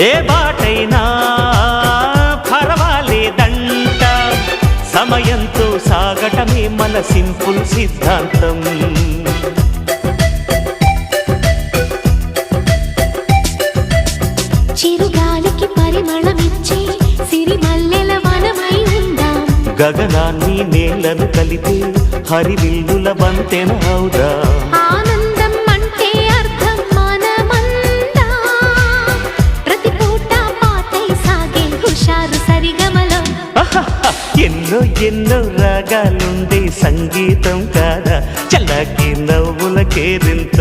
ఏ బాటైనా పర్వాలేదంట, సమయంతో సాగటమే మన సింపుల్ సిద్ధాంతం. చిరుగాలికి పరిమళమిచ్చే సిరిమల్లెల వనమై ఉందాం, గగనాన్ని నేలను కలిపే హరివిల్లుల బంతెన అవుదాం. ఆనందం అంటే అర్థం మనమందా, ప్రతి పూట పాటై సాగే హుషారు సరిగమలో. ఎన్నో ఎన్నో రాగాలుండే సంగీతం కాదా, చల్లకి నవ్వుల కేరింత.